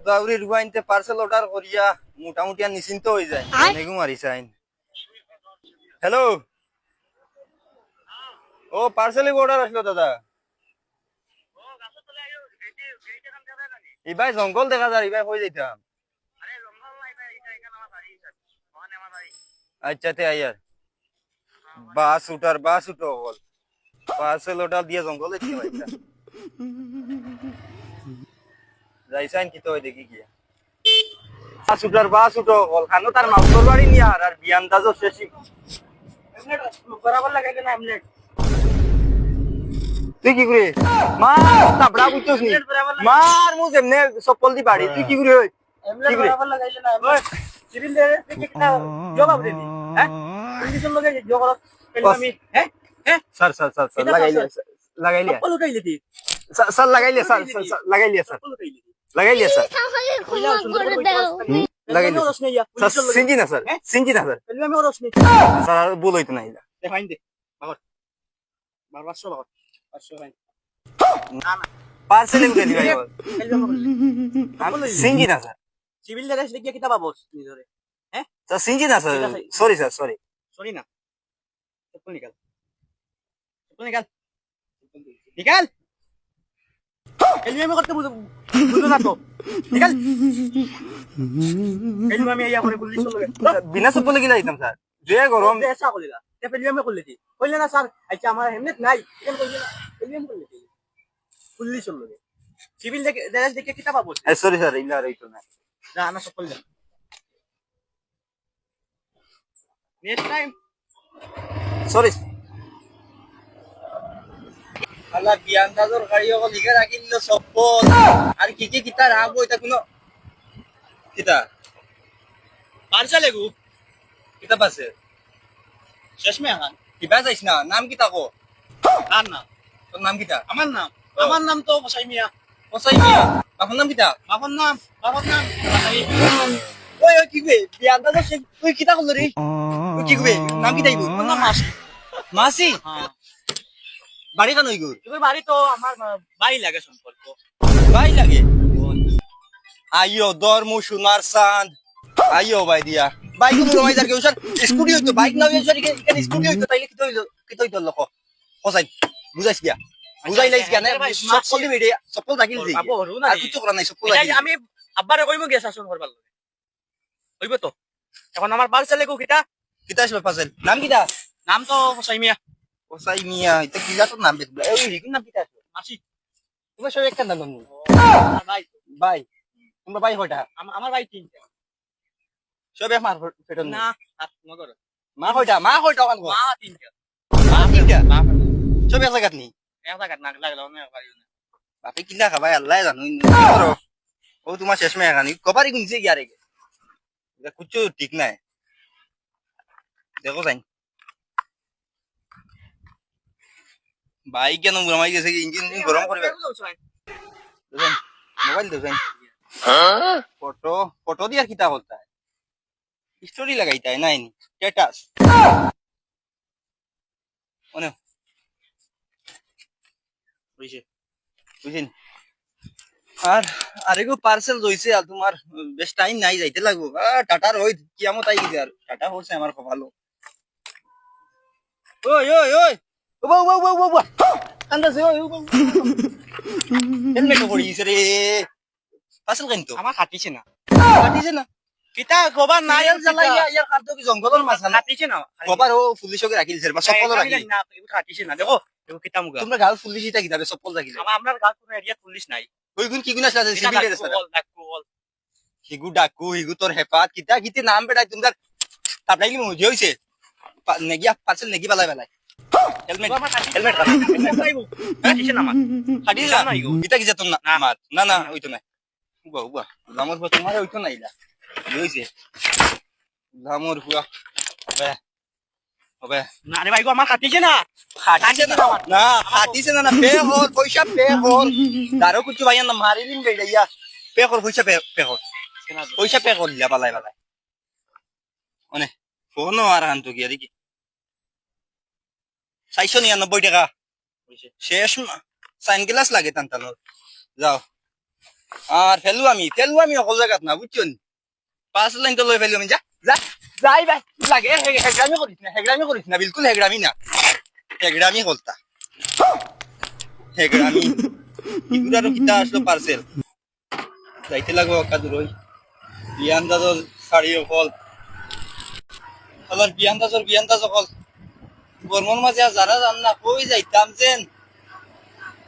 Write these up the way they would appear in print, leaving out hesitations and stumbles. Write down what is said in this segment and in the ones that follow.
দাউরি রুবাইনতে parcel order করিয়া মোটামুটি আর নিশ্চিন্ত হয়ে যায় নেগু মারি চাইন হ্যালো ও পার্সেল অর্ডার আসলো দাদা এই ভাই জঙ্গল দেখা যায় এই ভাই হয়ে যাইতাম আচ্ছা তে আইয়ার বাস উঠো বল পার্সেল অর্ডার দিয়ে জঙ্গলে কি ভাইটা যাইছাইন কি তো দেখি গিয়া বাস উঠো বল খানো তার মাউসর বাড়ি নিয়ে আর বিয়ান দাজো শেষি বরাবর লাগাই দেন আমলেট তুই কি করে মার তাবড়া বুঝছস নি মার মু যেমনে চপ্পল দি বাড়ি তুই কি করে কি করে বরাবর লাগাইলে না ওই সিভিল দে দেখি কিটা জবাব দে দি হ্যাঁ কন্ডিশন লগে জগর আমি হ্যাঁ হ্যাঁ স্যার লাগাইলে চপ্পল উঠাইলে দি স্যার লাগাইলে স্যার লাগাইলে স্যার লাগাইলে স্যার লাগাইলে স্যার সিনজি না স্যার আমি ওরস নি স্যার আর ভুল হইতো না ইলা দেখাইন দে বাবা বারবার সব পাঁচশো ভাই না না পার্সেল উঠে দিবাই সিনজি না স্যার সিভিল ড্রেস দেখিয়ে কিতা পাবো নিজরে হ্যাঁ স্যার সিনজি না স্যার সরি স্যার সরি না চপ্পল নিকাল নিকাল এলমি করতে বুঝো না তো নিকাল এলমি আমি আইয়া করে পুলিশ লগে বিনা চপ্পল কি যাইতাম স্যার যে গরম এসা কইলা তে এলমি করলে দি কইলে না স্যার আচ্ছা আমার হেমনেট নাই কেন কইলে না এলমি করলে দি পুলিশ লগে সিভিল ড্রেস দেখে কিতা পাবো সরি স্যার ইলা রইতো না না না চপ্পল দে নেক্সট টাইম সরি আল্লাহ বিয়ান দাজর গাড়ি ওকে লিখে রাখিল চপ্পল আর কি কিতা রাখবো এটা কোনো কিতা পার্সেল এগু কিতা পার্সেল শেষ মে আগান কিবা যাইছ না নাম কিতা কো আর না তোর নাম কিতা আমার নাম তো পসাই মিয়া বাবার নাম কিতা বাবার নাম ওই কি বে বিয়ান দাজর তুই কিতা করলি রে তুই কি বে নাম কিতা ইগু তোর নাম মাসি হ্যাঁ বাড়ি কেন ইগুর তোর বাড়ি তো আমার ভাই লাগে সম্পর্ক ভাই লাগে আইও দরমু সোনার চাঁদ আইও ভাই দিয়া বাইক রমাই যার কেউ স্যার স্কুটি হইতো বাইক না হইতো এখানে স্কুটি হইতো তাইলে কি হইতো লোক কোসাই বুঝাইছ গিয়া বুঝাইলাইছ গিয়া না সকল দিবি রে সকল থাকিল দি আর কিছু করা নাই সকল আমি আব্বারে কইমু গিয়া শাসন করবার লাগে হইব তো এখন আমার পার্সেলে কো কিটা আসবে পার্সেল নাম কিটা নাম তো পসাই মিয়া এটা কিলা তোর নাম দেখলা এই রিকুন নাম কিটা আছে মাসি তুমি সব একটা নাম ভাই তোমরা ভাই হইটা আমার ভাই তিনটা সবে মার ফেটন না নগর মা হইটা কান মা তিনটা সবে এক জায়গাত নি না লাগলো না পারিও না বাপে কিলা খাবাই আল্লাহ জানো ও তোমার শেষ মে এখানি কবারই গুনছে গিয়া রে এটা কুছ ঠিক নাই দেখো যাই ভাই কেন গরমাই গেছে ইঞ্জিন গরম করবে মোবাইল দে যাই ফটো দিয়ার কিতা বলতা স্টোরি লাগাইতা है নাই স্ট্যাটাস ওনে বুঝিন আর আরেগো পার্সেল জইছে আর তোমার বেশ টাইম নাই যাইতে লাগবো টাটার হই কিয়ামত আই গিয়ে আর টাটা হচ্ছে আমার খুব ভালো ওই ও বাবা আন্দাজ ওই হেলমেট পড়িছে রে পার্সেল কেন তো আমার কাটিছে না কিতা খবর নাই ইয়ার কাট কি জঙ্গলের মাছ না কাটিছে না খবর ও পুলিশকে রাখিল স্যার বা চপ্পল রাখিল না এগুলো কাটিছে না দেখো এগুলো কিতা মুগা তোমরা গাল পুলিশ ইটা কিতা চপ্পল রাখিল আমরা গাল কোন এরিয়া পুলিশ নাই ওই গুণ কি গুণ আছে সিভিল এর স্যার হিগু তোর হেপাত কিতা কিতে নাম বেটাই তোমরা তাপলাইলি মুজি হইছে নেগিয়া পার্সেল নেগি বালাই হেলমেট কাটিছে না আমার কাটিছে না ইটা কি যেত না আমার না হইতো না উবা লামর পর তোমারে হইতো না ইলা হইছে লামর হুয়া হবে না রে ভাই গো আমার কাটিছে না কাটিছে না পে হল পয়সা পে হল দারো কিছু ভাইয়া না মারিলিম বেড়াইয়া পে কর পয়সা পে কর দিলা বালাই অনে ফোন আর আনতো গিয়া দেখি 499 টাকা শেষ সাইন গ্লাস লাগে তান্তানোর যাও আর ফেলু আমি অকল জায়গাত না বুঝছেন 5 লাইন তো লই ফেলু আমি যা যা যাই ভাই লাগে হেগড়ামি করিস না বিলকুল হেগড়ামি না হেগড়ামি হলতা হেগড়ামি ইগুরারও কিতা আসলো পার্সেল যাইতে লাগবো কাদুর ওই বিয়ান্দাজর শাড়ি অকল আবার বিয়ান্দাজ অকল গরমর মাঝে আর যারা জান না কই যাইতাম যেন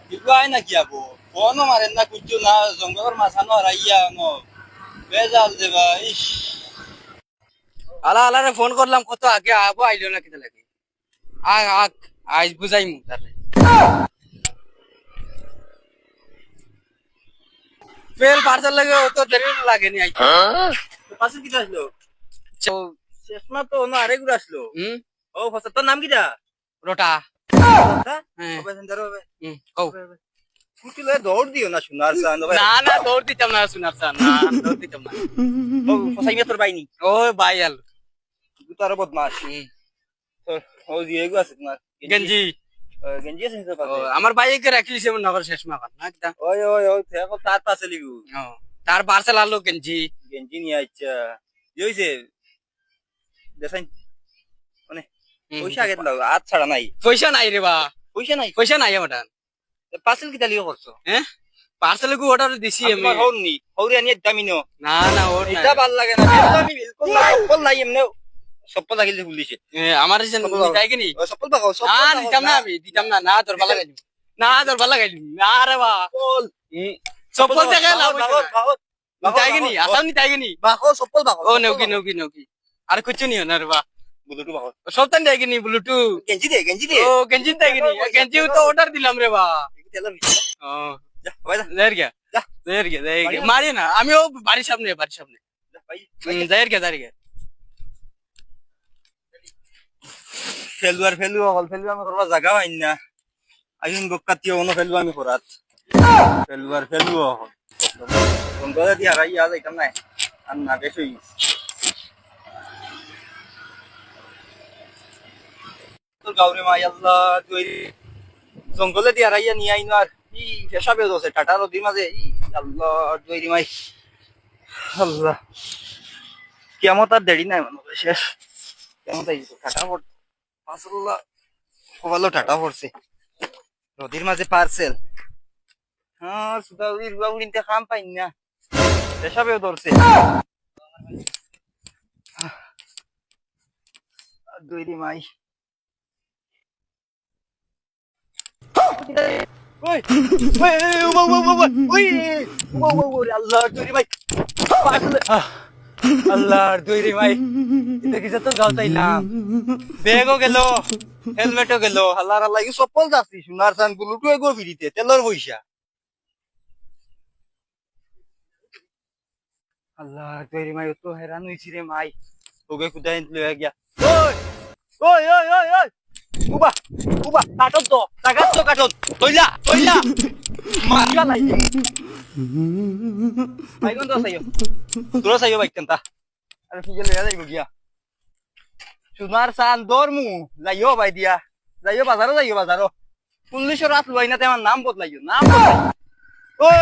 দিবাই না কি আবো ফোনও মারেন না কুচ্ছু না জঙ্গলের মাঝানো হারাইয়া ন বেজাল দেবা ইস আলা আলারে ফোন করলাম কত আগে আবো আইলো না কিতা লাগে আজ বুঝাই মু তারে ফেল পার্সেল লাগে অত দেরি লাগেনি আই পাশে কিটা আসলো শেষমা তো অন্য আরেকগুলো আসলো ও ফসল তোর নাম কিটা রোটা হ্যাঁ কও কুটি লয়ে দৌড় দিও না সোনার চান না দৌড় দিতাম না সোনার চান না দৌড় দিতাম না ও ফসাই তোর বাইনি ও ভাই আল তার বদমাস ও দিয়ে গো আছে তোমার গেঞ্জি গেঞ্জি আছে তোর পাশে আমার বাইকে রাখিছে নগর শেষ মাখন না কিতা ওই দেখো তার পাশে লিগু তার পার্সেল আলো গেঞ্জি গেঞ্জি নিয়ে আচ্ছা হইছে দেখাই মানে পয়সা আগে দাও আজ ছাড়া নাই পয়সা নাই রে বা পয়সা নাই আমার পার্সেল কিটা লিও করছো হ্যাঁ পার্সেল কো অর্ডার দিছি আমি হওনি হৌরি আনি দামিনো না ওর এটা ভাল লাগে না আমি বিলকুল সফল নাই এমনে সফল লাগিল বলিছে আমার যেন তাই কি নি সফল পাও দিতাম না তোর ভালো গাইলি না রে বা সফল দেখে লাভ তাই কি নি আসাম নি তাই কি নি বাকো সফল বাকো ও নৌকি আর কিছু নি না রে বা বুলুটু বাকো সবতান তাই কি নি ব্লুটু গেঞ্জি দে ও গেঞ্জি তাই কি নি গেঞ্জি তো অর্ডার দিলাম রে বা ও যা ভাই দের গিয়া মারি না আমিও বাড়ির সামনে যা ভাই দের গিয়া ফেলু অকল ফেলু আমি করবা জায়গা পাইন না আইন বকাতি অন ফেলু আমি করাত ফেলু অকল বন্ধ দিয়া রাইয়া যাইতাম না আর না বেশ হই তোর গাউরে মা আল্লাহ তুই জঙ্গলে দিয়া রাইয়া নিয়ে আইন আর ই পেশাবে দোছে টাটা নদীর মাঝে ই আল্লাহ তুই মাই আল্লাহ কিয়ামত আর দেরি নাই মানুষ শেষ কিয়ামত আই টাটা পড় মাশাআল্লাহ ভালো টাটা পড়ছে নদীর মাঝে পার্সেল হ্যাঁ সুদাউরির বাউরিনতে কাম পাইন না পেশাবেও ধরছে দুইরি মাই ওই আল্লাহ দুইরি মাই আল্লাহর দুইরি মাই এটা কিছু তো গাও তাইলাম ব্যাগও গেল হেলমেটও গেল আল্লাহ সফল যাচ্ছি সোনার চান গুলোটু এগো ফিরিতে তেলর পয়সা আল্লাহ দুইরি মাই তো হেরান হইছি রে মাই তোকে খুদাই লয়ে গিয়া ওই উবা কাটত তো জাগাত তো কাটত কইলা মারিবা নাই বাইগন তো সাইও তোরা সাইও বাইক কেনতা আরে ফিজে লয়া যাইব গিয়া সোনার চান দরমু যাইও বাই দিয়া যাইও বাজারও 19 রাত লই না তে আমার নাম বদলাইও ওই